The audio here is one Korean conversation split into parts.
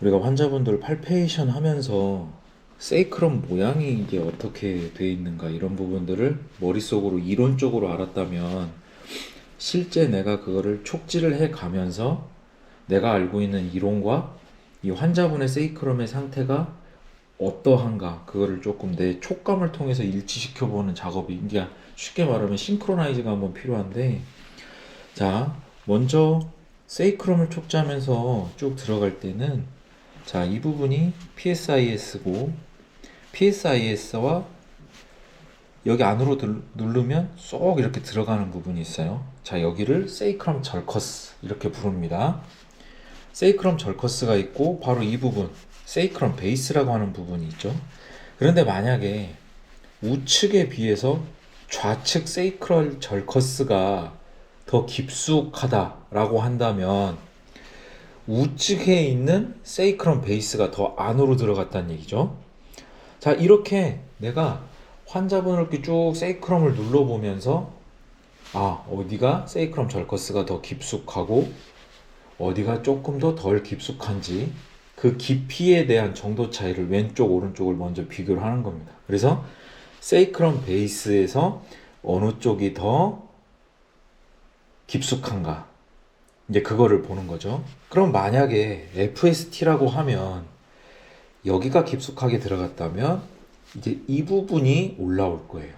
우리가 환자분들 팔페이션 하면서 세이크럼 모양이 이게 어떻게 돼 있는가 이런 부분들을 머릿속으로 이론적으로 알았다면 실제 내가 그거를 촉지를 해 가면서 내가 알고 있는 이론과 이 환자분의 세이크럼의 상태가 어떠한가 그거를 조금 내 촉감을 통해서 일치시켜 보는 작업이 이제 쉽게 말하면 싱크로나이즈가 한번 필요한데, 자 먼저 세이크럼을 촉지하면서 쭉 들어갈 때는 자, 이 부분이 PSIS고 PSIS와 여기 안으로 누르면 쏙 이렇게 들어가는 부분이 있어요. 자, 여기를 세이크럼 절커스 이렇게 부릅니다. 세이크럼 절커스가 있고 바로 이 부분 세이크럼 베이스라고 하는 부분이 있죠. 그런데 만약에 우측에 비해서 좌측 세이크럴 절커스가 더 깊숙하다라고 한다면 우측에 있는 세이크럼 베이스가 더 안으로 들어갔다는 얘기죠. 자, 이렇게 내가 환자분을 이렇게 쭉 세이크럼을 눌러보면서 어디가 세이크럼 절커스가 더 깊숙하고 어디가 조금 더 덜 깊숙한지 그 깊이에 대한 정도 차이를 왼쪽 오른쪽을 먼저 비교를 하는 겁니다. 그래서 세이크럼 베이스에서 어느 쪽이 더 깊숙한가 이제 그거를 보는 거죠. 그럼 만약에 FST라고 하면 여기가 깊숙하게 들어갔다면 이제 이 부분이 올라올 거예요.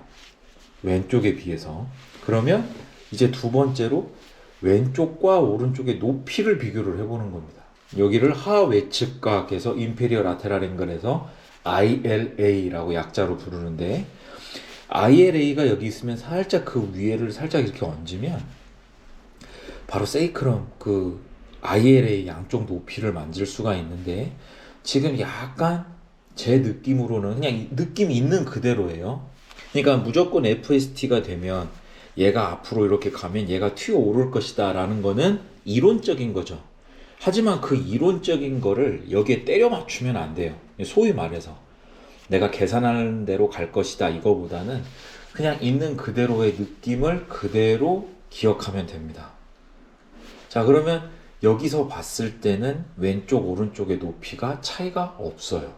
왼쪽에 비해서. 그러면 이제 두 번째로 왼쪽과 오른쪽의 높이를 비교를 해보는 겁니다. 여기를 하외측각에서 인페리어 라테랄 앵글에서 ILA라고 약자로 부르는데, ILA가 여기 있으면 살짝 그 위에를 살짝 이렇게 얹으면 바로 세이크럼 그 ILA 양쪽 높이를 만질 수가 있는데, 지금 약간 제 느낌으로는 그냥 느낌 있는 그대로예요. 그러니까 무조건 FST가 되면 얘가 앞으로 이렇게 가면 얘가 튀어 오를 것이다 라는 거는 이론적인 거죠. 하지만 그 이론적인 거를 여기에 때려 맞추면 안 돼요. 소위 말해서 내가 계산하는 대로 갈 것이다 이거보다는 그냥 있는 그대로의 느낌을 그대로 기억하면 됩니다. 자, 그러면 여기서 봤을 때는 왼쪽 오른쪽의 높이가 차이가 없어요.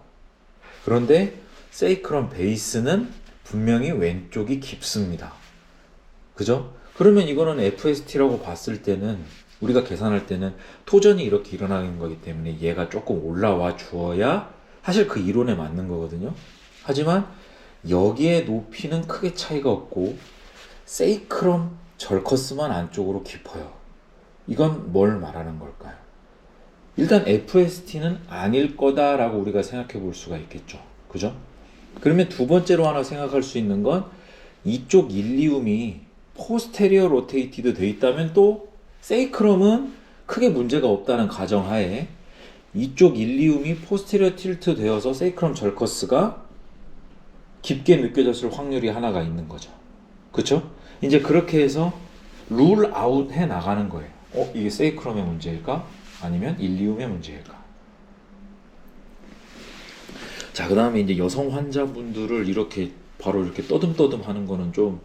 그런데 세이크럼 베이스는 분명히 왼쪽이 깊습니다. 그죠? 그러면 이거는 FST라고 봤을 때는 우리가 계산할 때는 토전이 이렇게 일어나는 거기 때문에 얘가 조금 올라와 주어야 사실 그 이론에 맞는 거거든요. 하지만 여기에 높이는 크게 차이가 없고 세이크럼 절커스만 안쪽으로 깊어요. 이건 뭘 말하는 걸까요? 일단 FST는 아닐 거다라고 우리가 생각해 볼 수가 있겠죠. 그죠? 그러면 두 번째로 하나 생각할 수 있는 건 이쪽 일리움이 포스테리어 로테이티드 돼 있다면 또 세이크럼은 크게 문제가 없다는 가정하에 이쪽 일리움이 포스테리어 틸트 되어서 세이크럼 절커스가 깊게 느껴졌을 확률이 하나가 있는 거죠. 그쵸? 이제 그렇게 해서 룰 아웃 해 나가는 거예요. 이게 세이크럼의 문제일까? 아니면 일리움의 문제일까? 자, 그 다음에 이제 여성 환자분들을 이렇게 바로 이렇게 떠듬떠듬 하는 거는 좀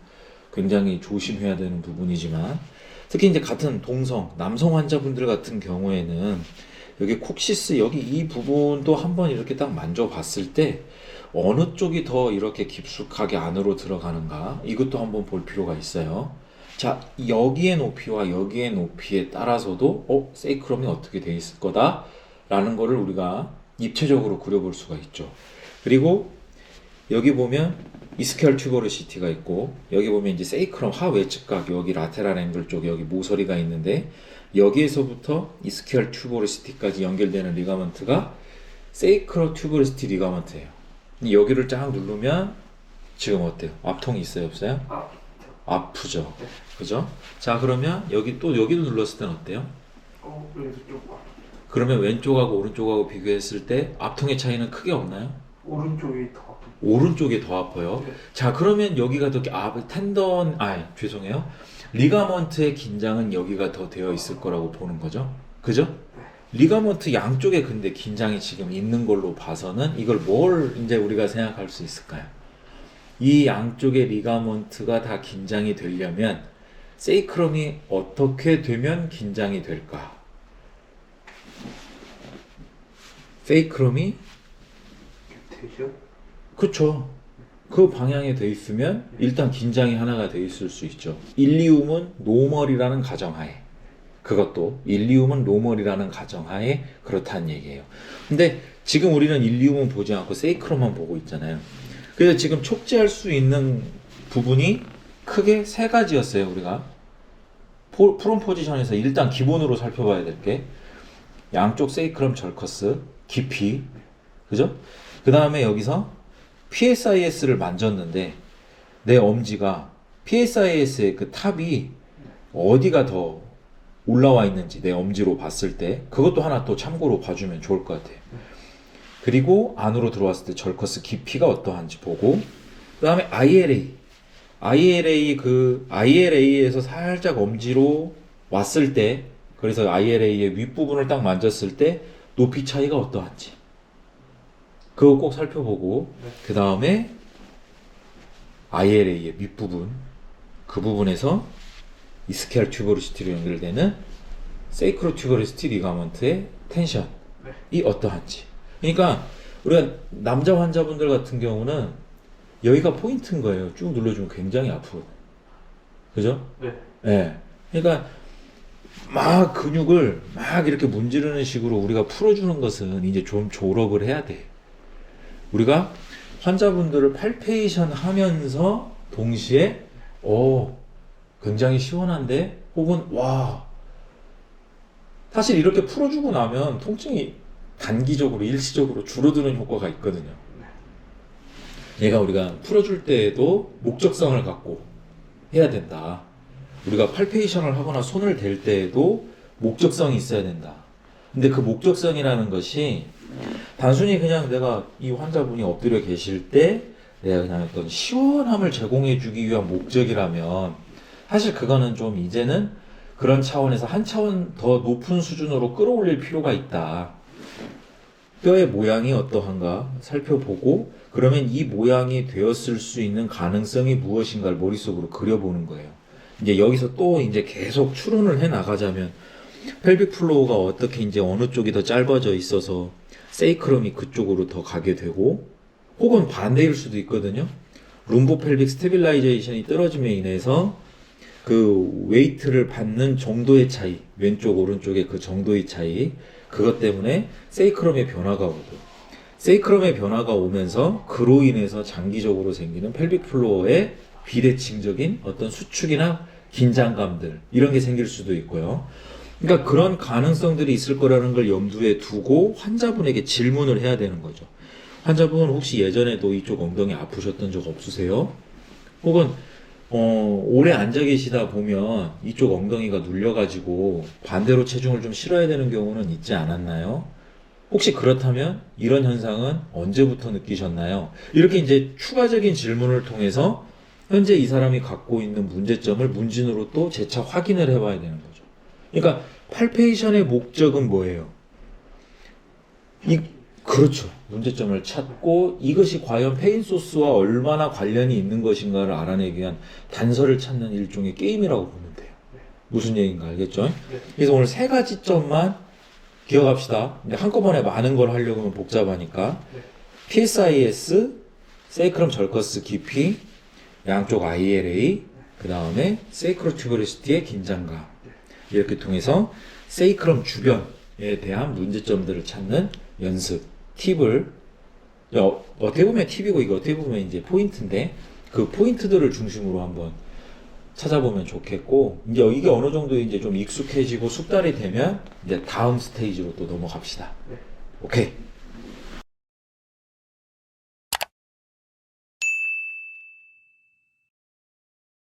굉장히 조심해야 되는 부분이지만, 특히 이제 같은 동성, 남성 환자분들 같은 경우에는 여기 콕시스 여기 이 부분도 한번 이렇게 딱 만져봤을 때 어느 쪽이 더 이렇게 깊숙하게 안으로 들어가는가 이것도 한번 볼 필요가 있어요. 자, 여기의 높이와 여기의 높이에 따라서도 세이크럼이 어떻게 돼 있을 거다 라는 거를 우리가 입체적으로 그려볼 수가 있죠. 그리고 여기 보면 이스케알 튜버로시티가 있고, 여기 보면 이제 세이크럼 하외측각 여기 라테랄 앵글 쪽 여기 모서리가 있는데, 여기에서부터 이스케알 튜버로시티까지 연결되는 리가먼트가 세이크로 튜버로시티 리가먼트예요. 여기를 쫙 누르면 지금 어때요? 앞통이 있어요, 없어요? 아프죠. 그죠? 자, 그러면 여기 또 여기도 눌렀을 때는 어때요? 왼쪽. 그러면 왼쪽하고 오른쪽하고 비교했을 때 앞통의 차이는 크게 없나요? 오른쪽이 더 아픈. 오른쪽이 더 아파요. 네. 자, 그러면 여기가 더 텐던, 죄송해요. 리가먼트의 긴장은 여기가 더 되어 있을 거라고 보는 거죠. 그죠? 리가먼트 양쪽에 근데 긴장이 지금 있는 걸로 봐서는 이걸 뭘 이제 우리가 생각할 수 있을까요? 이 양쪽의 리가먼트가 다 긴장이 되려면 세이크럼이 어떻게 되면 긴장이 될까? 세이크럼이 큐테이션? 그쵸. 그 방향에 돼 있으면 일단 긴장이 하나가 돼 있을 수 있죠. 일리움은 노멀이라는 가정하에, 그것도 일리움은 노멀이라는 가정하에 그렇다는 얘기예요. 근데 지금 우리는 일리움은 보지 않고 세이크럼만 보고 있잖아요. 그래서 지금 촉지할 수 있는 부분이 크게 세 가지였어요. 우리가 프롬 포지션에서 일단 기본으로 살펴봐야 될 게 양쪽 세이크럼 절커스 깊이, 그죠? 그 다음에 여기서 PSIS를 만졌는데 내 엄지가 PSIS의 그 탑이 어디가 더 올라와 있는지 내 엄지로 봤을 때 그것도 하나 또 참고로 봐주면 좋을 것 같아요. 그리고 안으로 들어왔을 때 절커스 깊이가 어떠한지 보고, 그 다음에 ILA에서 살짝 엄지로 왔을 때, 그래서 ILA의 윗부분을 딱 만졌을 때 높이 차이가 어떠한지 그거 꼭 살펴보고, 그 다음에 ILA의 밑부분, 그 부분에서 이스키알 튜버로시티로 연결되는 세이크로 튜버로시티 리가먼트의 텐션이 어떠한지. 그러니까 우리가 남자 환자분들 같은 경우는 여기가 포인트인 거예요. 쭉 눌러주면 굉장히 아프거든요. 그죠? 네. 네. 그러니까 막 근육을 막 이렇게 문지르는 식으로 우리가 풀어주는 것은 이제 좀 졸업을 해야 돼. 우리가 환자분들을 팔페이션 하면서 동시에 굉장히 시원한데, 혹은 와, 사실 이렇게 풀어주고 나면 통증이 단기적으로 일시적으로 줄어드는 효과가 있거든요. 얘가 우리가 풀어줄 때에도 목적성을 갖고 해야 된다. 우리가 팔페이션을 하거나 손을 댈 때에도 목적성이 있어야 된다. 근데 그 목적성이라는 것이 단순히 그냥 내가 이 환자분이 엎드려 계실 때 내가 그냥 어떤 시원함을 제공해 주기 위한 목적이라면 사실 그거는 좀 이제는 그런 차원에서 한 차원 더 높은 수준으로 끌어올릴 필요가 있다. 뼈의 모양이 어떠한가 살펴보고, 그러면 이 모양이 되었을 수 있는 가능성이 무엇인가를 머릿속으로 그려보는 거예요. 이제 여기서 또 이제 계속 추론을 해 나가자면 펠빅 플로어가 어떻게 이제 어느 쪽이 더 짧아져 있어서 세이크럼이 그쪽으로 더 가게 되고, 혹은 반대일 수도 있거든요. 룸보 펠빅 스테빌라이제이션이 떨어짐에 인해서 그 웨이트를 받는 정도의 차이, 왼쪽 오른쪽의 그 정도의 차이, 그것 때문에 세이크럼의 변화가 오고, 세이크럼의 변화가 오면서 그로 인해서 장기적으로 생기는 펠빅 플로어의 비대칭적인 어떤 수축이나 긴장감들, 이런 게 생길 수도 있고요. 그러니까 그런 가능성들이 있을 거라는 걸 염두에 두고 환자분에게 질문을 해야 되는 거죠. 환자분 혹시 예전에도 이쪽 엉덩이 아프셨던 적 없으세요? 혹은 오래 앉아 계시다 보면 이쪽 엉덩이가 눌려가지고 반대로 체중을 좀 실어야 되는 경우는 있지 않았나요? 혹시 그렇다면 이런 현상은 언제부터 느끼셨나요? 이렇게 이제 추가적인 질문을 통해서 현재 이 사람이 갖고 있는 문제점을 문진으로 또 재차 확인을 해봐야 되는 거죠. 그러니까 팔페이션의 목적은 뭐예요? 그렇죠. 문제점을 찾고 이것이 과연 페인 소스와 얼마나 관련이 있는 것인가를 알아내기 위한 단서를 찾는 일종의 게임이라고 보면 돼요. 무슨 얘기인가 알겠죠? 그래서 오늘 세 가지 점만 기억합시다. 근데 한꺼번에 많은 걸 하려고 하면 복잡하니까. PSIS, 세이크럼 절커스 깊이, 양쪽 ILA, 그 다음에 세이크로 튜버로시티의 긴장감. 이렇게 통해서 세이크럼 주변에 대한 문제점들을 찾는 연습, 팁을, 어떻게 보면 팁이고 이거 어떻게 보면 이제 포인트인데, 그 포인트들을 중심으로 한번 찾아보면 좋겠고, 이제 이게 어느 정도 이제 좀 익숙해지고 숙달이 되면 이제 다음 스테이지로 또 넘어갑시다. 오케이.